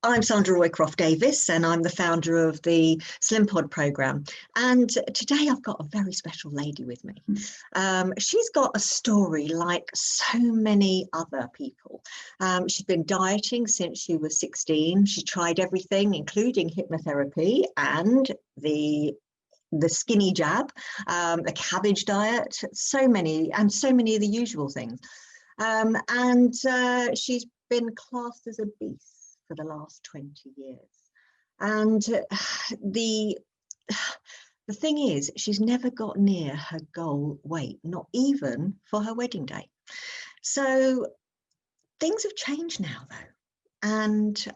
I'm Sandra Roycroft-Davis, and I'm the founder of the Slimpod program. And today I've got a very special lady with me. She's got a story like so many other people. She's been dieting since she was 16. She tried everything, including hypnotherapy and the skinny jab, the cabbage diet, so many of the usual things. And she's been classed as a beast for the last 20 years. And the thing is, she's never got near her goal weight, not even for her wedding day. So things have changed now, though. And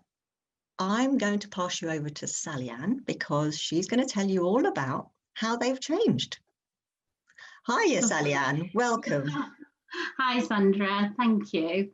I'm going to pass you over to SallyAnnes because she's going to tell you all about how they've changed. Hiya, SallyAnnes, welcome. Hi, Sandra, thank you.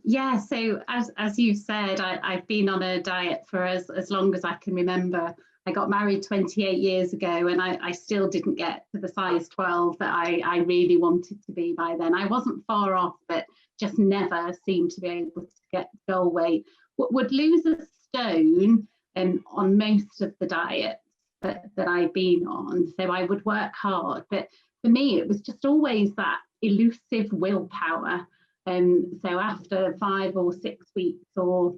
Yeah, so as you said, I've been on a diet for as long as I can remember. I got married 28 years ago and I still didn't get to the size 12 that I really wanted to be by then. I wasn't far off, but just never seemed to be able to get goal weight. Would lose a stone on most of the diets that I've been on. So I would work hard, but for me, it was just always that elusive willpower. So after 5 or 6 weeks or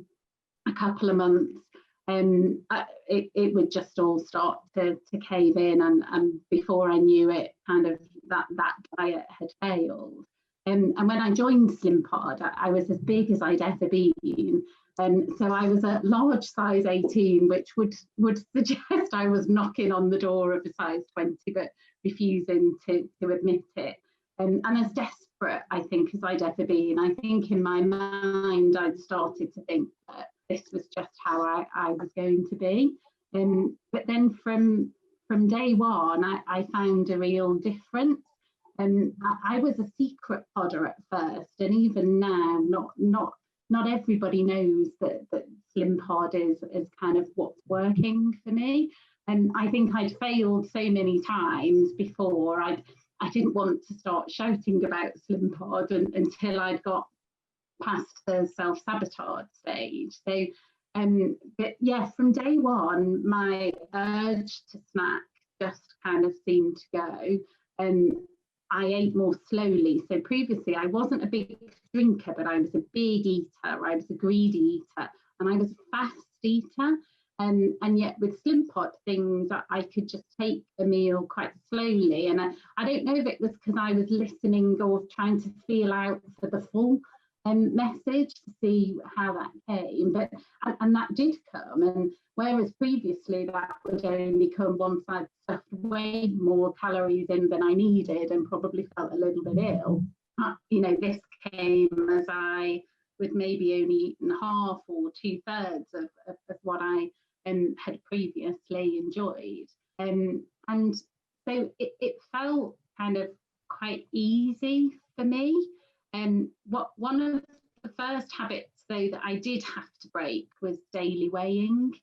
a couple of months, it would just all start to cave in, and before I knew it, kind of that diet had failed. And when I joined Slimpod, I was as big as I'd ever been. So I was a large size 18, which would suggest I was knocking on the door of a size 20, but refusing to admit it. And as desperate, I think, as I'd ever been. I think in my mind, I'd started to think that this was just how I was going to be. But then from day one, I found a real difference. I was a secret podder at first, and even now, not everybody knows that Slimpod is kind of what's working for me. And I think I'd failed so many times before. I didn't want to start shouting about Slimpod until I'd got past the self-sabotage stage. So, but yeah, from day one, my urge to snack just kind of seemed to go. And I ate more slowly. So previously, I wasn't a big drinker, but I was a big eater. I was a greedy eater, and I was a fast eater. And yet with Slimpod things, I could just take a meal quite slowly. And I don't know if it was because I was listening or trying to feel out for the full message to see how that came. But and that did come. And whereas previously that would only come once I'd stuffed way more calories in than I needed and probably felt a little bit ill, this came as I would maybe only eaten half or 2/3 of what I had previously enjoyed. And so it felt kind of quite easy for me. And one of the first habits, though, that I did have to break was daily weighing.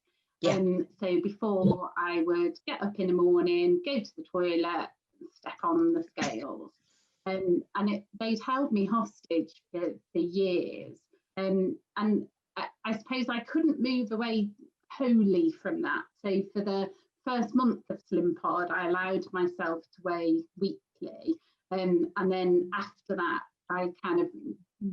Yeah. So before I would get up in the morning, go to the toilet, step on the scales. And they'd held me hostage for years. And I suppose I couldn't move away wholly from that. So for the first month of Slimpod, I allowed myself to weigh weekly. And then after that, I kind of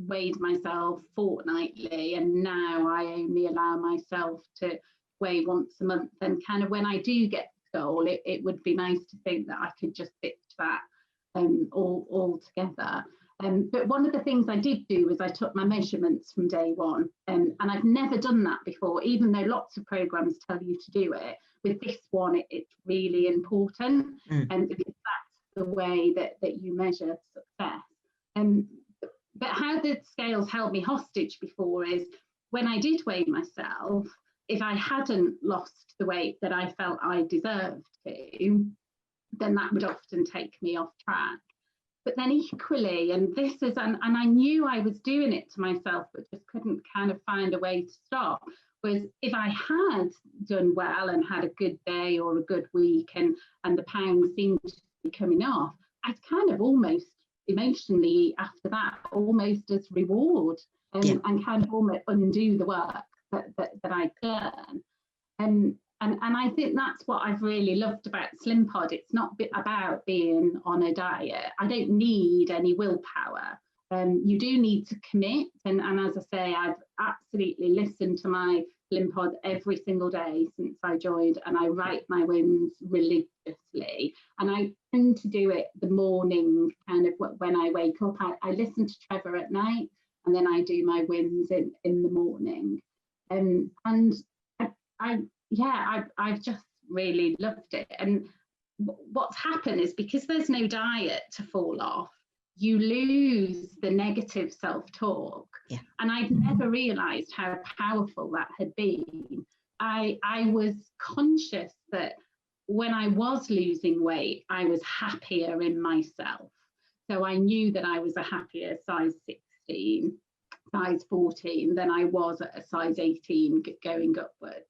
weighed myself fortnightly. And now I only allow myself to weigh once a month. And kind of when I do get the goal, it would be nice to think that I could just ditch that all together. But one of the things I did do was I took my measurements from day one, and I've never done that before, even though lots of programs tell you to do it. With this one, it's really important, and because that's the way that you measure success. But how the scales held me hostage before is when I did weigh myself, if I hadn't lost the weight that I felt I deserved to, then that would often take me off track. But then equally, and I knew I was doing it to myself, but just couldn't kind of find a way to stop, was if I had done well and had a good day or a good week and the pounds seemed to be coming off, I'd kind of almost emotionally after that, almost as reward and kind of almost undo the work that I learn. And I think that's what I've really loved about Slimpod. It's not about being on a diet. I don't need any willpower. You do need to commit. And as I say, I've absolutely listened to my Slimpod every single day since I joined, and I write my wins religiously. And I tend to do it the morning, kind of when I wake up. I listen to Trevor at night, and then I do my wins in the morning. And I've just really loved it. And what's happened is, because there's no diet to fall off, you lose the negative self-talk. Yeah. And I'd never realised how powerful that had been. I was conscious that when I was losing weight, I was happier in myself. So I knew that I was a happier size 16, size 14 than I was at a size 18 going upwards.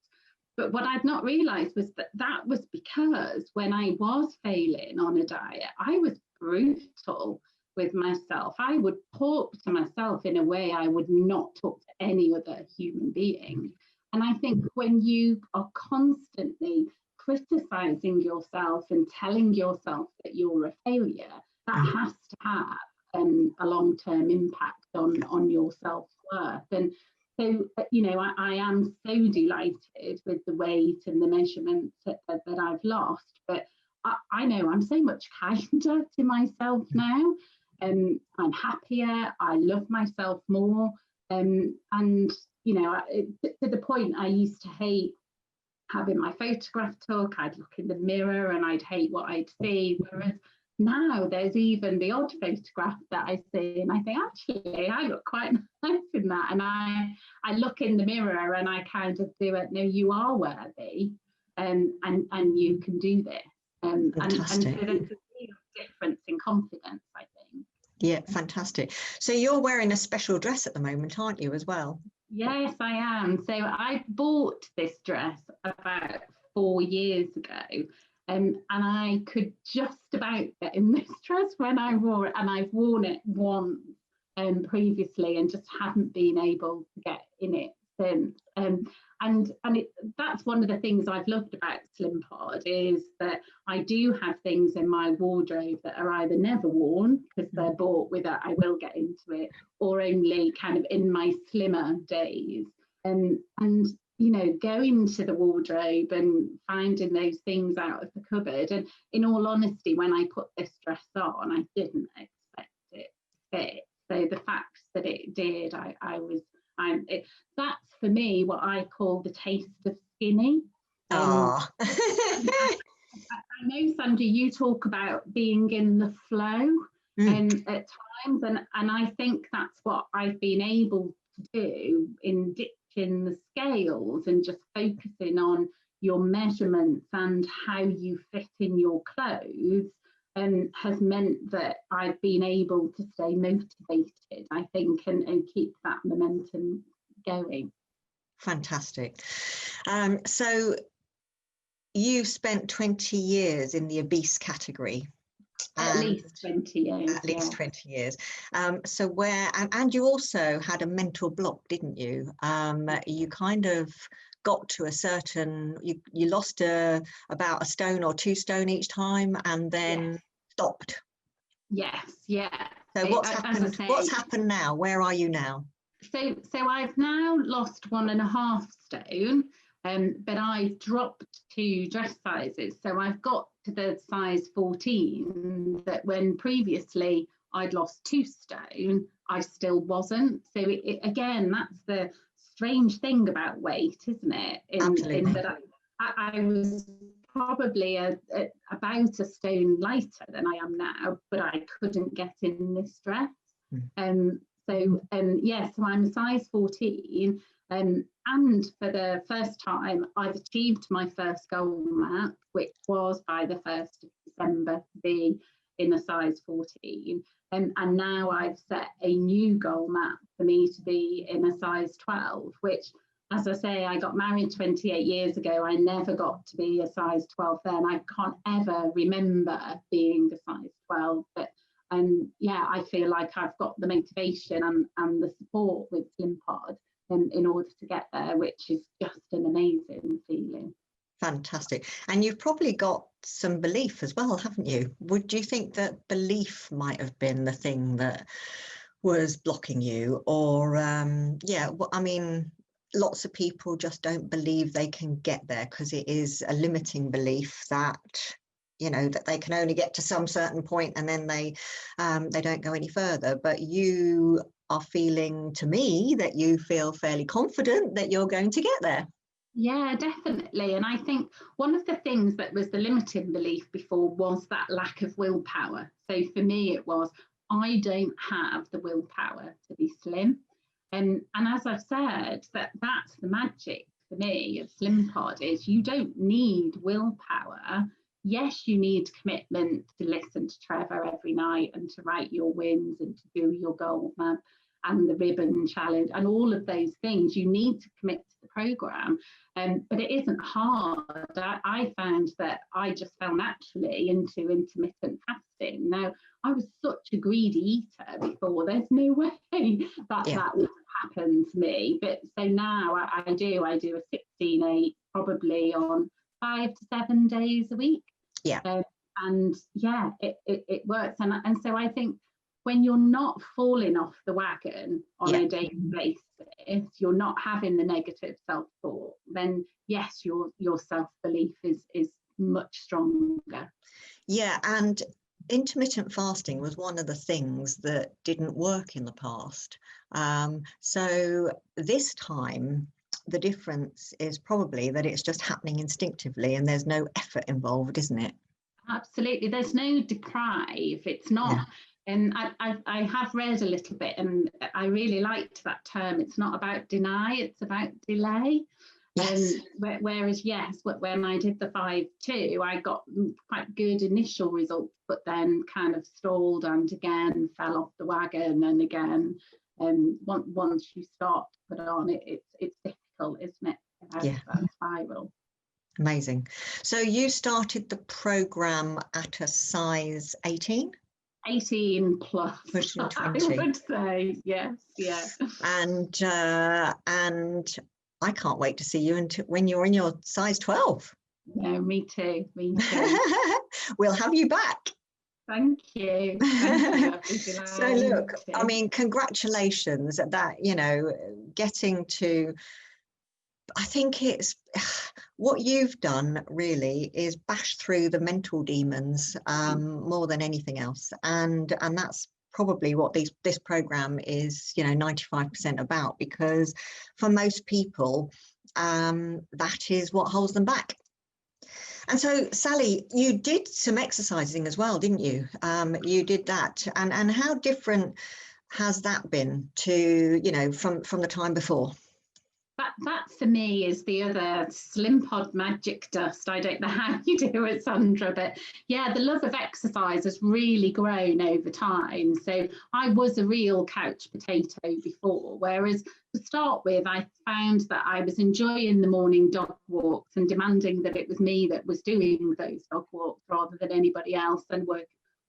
But what I'd not realised was that was because when I was failing on a diet, I was brutal with myself. I would talk to myself in a way I would not talk to any other human being. And I think when you are constantly criticising yourself and telling yourself that you're a failure, that has to have a long-term impact on your self-worth. And so, I am so delighted with the weight and the measurements that I've lost, but I know I'm so much kinder to myself now. I'm happier, I love myself more. To the point I used to hate having my photograph took. I'd look in the mirror and I'd hate what I'd see. Whereas now there's even the odd photograph that I see and I think, actually, I look quite nice in that. And I look in the mirror and I kind of do it, no, you are worthy, and you can do this. And so there's a real difference in confidence, I think. Yeah, fantastic. So you're wearing a special dress at the moment, aren't you, as well? Yes, I am. So I bought this dress about 4 years ago, and I could just about get in this dress when I wore it, and I've worn it once previously and just haven't been able to get in it since. That's one of the things I've loved about Slimpod, is that I do have things in my wardrobe that are either never worn because they're bought with a I will get into it, or only kind of in my slimmer days. And going to the wardrobe and finding those things out of the cupboard. And in all honesty, when I put this dress on, I didn't expect it to fit. So the fact that it did, that's for me what I call the taste of skinny. I know, Sandra, you talk about being in the flow at times, and I think that's what I've been able to do in ditching the scales and just focusing on your measurements and how you fit in your clothes. Has meant that I've been able to stay motivated, I think, and keep that momentum going. Fantastic. So you've spent 20 years in the obese category. At least 20 years. At least 20 years. So and you also had a mental block, didn't you? You kind of got to a certain, you lost about a stone or 2 stone each time, and then stopped. Yes, yeah. So what's happened? What's happened now? Where are you now? So I've now lost 1.5 stone, but I've dropped 2 dress sizes. So I've got to the size 14 that when previously I'd lost 2 stone, I still wasn't. So again, that's the strange thing about weight, isn't it? In that I was probably about a stone lighter than I am now, but I couldn't get in this dress. So I'm a size 14, and for the first time I've achieved my first goal map, which was by the 1st of December to be in a size 14, and now I've set a new goal map for me to be in a size 12, which, as I say, I got married 28 years ago. I never got to be a size 12 then. I can't ever remember being a size 12, but I feel like I've got the motivation and the support with Slimpod in order to get there, which is just an amazing feeling. Fantastic. And you've probably got some belief as well, haven't you? Would you think that belief might have been the thing that was blocking you? Or yeah, well, I mean, lots of people just don't believe they can get there because it is a limiting belief that, you know, that they can only get to some certain point and then they don't go any further. But you are feeling, to me, that you feel fairly confident that you're going to get there. Yeah, definitely. And I think one of the things that was the limiting belief before was that lack of willpower. So for me, it was, I don't have the willpower to be slim. And as I've said, that's the magic for me of Slimpod, is you don't need willpower. Yes, you need commitment to listen to Trevor every night and to write your wins and to do your goal map and the ribbon challenge and all of those things. You need to commit to the programme, but it isn't hard. I found that I just fell naturally into intermittent fasting. Now, I was such a greedy eater before, there's no way that would happen to me. But so now I do a 16-8 probably on 5 to 7 days a week. Yeah. And yeah, it works. And so I think when you're not falling off the wagon on a daily basis, you're not having the negative self-talk, then yes, your self-belief is much stronger. Yeah, and intermittent fasting was one of the things that didn't work in the past. So this time, the difference is probably that it's just happening instinctively and there's no effort involved, isn't it? Absolutely. There's no deprive. It's not. Yeah. And I have read a little bit and I really liked that term. It's not about deny, it's about delay. Yes. Whereas, yes, when I did the 5-2, I got quite good initial results, but then kind of stalled and again fell off the wagon. And again, once you start to put on it's difficult, isn't it? Yeah. That spiral. Amazing. So you started the program at a size 18? 18 plus, pushing 20. I would say, yes, yeah. And I can't wait to see you when you're in your size 12. Yeah, me too. We'll have you back. Thank you. Thank you. So look, I mean, congratulations at that, you know, getting to, I think it's what you've done really is bash through the mental demons more than anything else, and that's probably what this program is, you know, 95% about, because for most people that is what holds them back. And so Sally, you did some exercising as well, didn't you? You did that, and how different has that been to, you know, from the time before? That for me is the other Slimpod magic dust. I don't know how you do it, Sandra, but yeah, the love of exercise has really grown over time. So I was a real couch potato before, whereas to start with, I found that I was enjoying the morning dog walks and demanding that it was me that was doing those dog walks rather than anybody else, and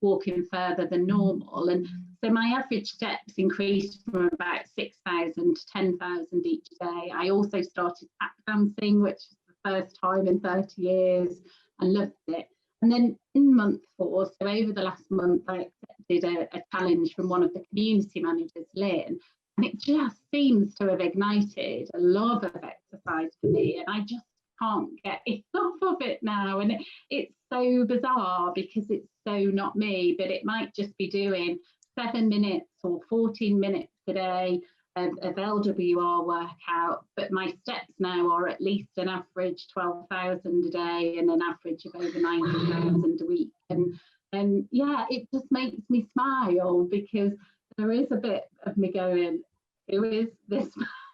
walking further than normal. And so my average steps increased from about 6,000 to 10,000 each day. I also started tap dancing, which was the first time in 30 years. I loved it. And then in month 4, so over the last month, I accepted a challenge from one of the community managers, Lynn, and it just seems to have ignited a love of exercise for me, and I just can't get enough of it now. And it's so bizarre because it's so not me, but it might just be doing 7 minutes or 14 minutes a day of LWR workout, but my steps now are at least an average 12,000 a day and an average of over 90,000 a week. And yeah, it just makes me smile because there is a bit of me going, who is this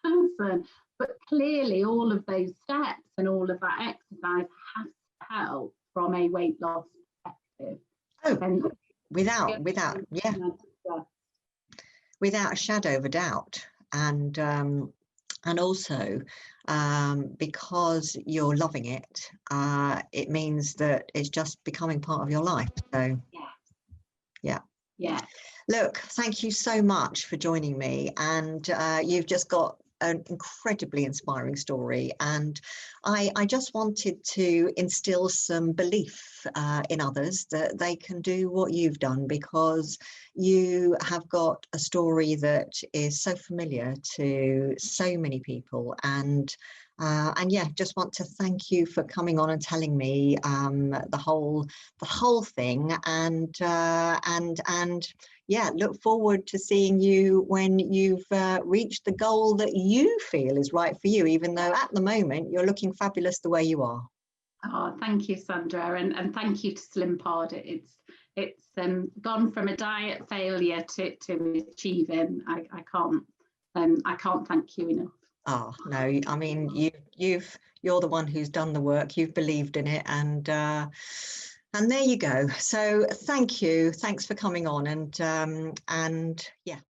person? But clearly all of those steps and all of that exercise has to help from a weight loss perspective. Oh, and without a shadow of a doubt. And also because you're loving it, it means that it's just becoming part of your life. So yeah. Look, thank you so much for joining me, and you've just got an incredibly inspiring story, and I just wanted to instill some belief in others that they can do what you've done, because you have got a story that is so familiar to so many people. And yeah, just want to thank you for coming on and telling me the whole thing, and yeah, look forward to seeing you when you've reached the goal that you feel is right for you, even though at the moment you're looking fabulous the way you are. Oh, thank you, Sandra, and thank you to Slimpod. It's gone from a diet failure to achieving. I can't thank you enough. Oh no, I mean you're the one who's done the work. You've believed in it, and there you go. So thank you. Thanks for coming on, and yeah,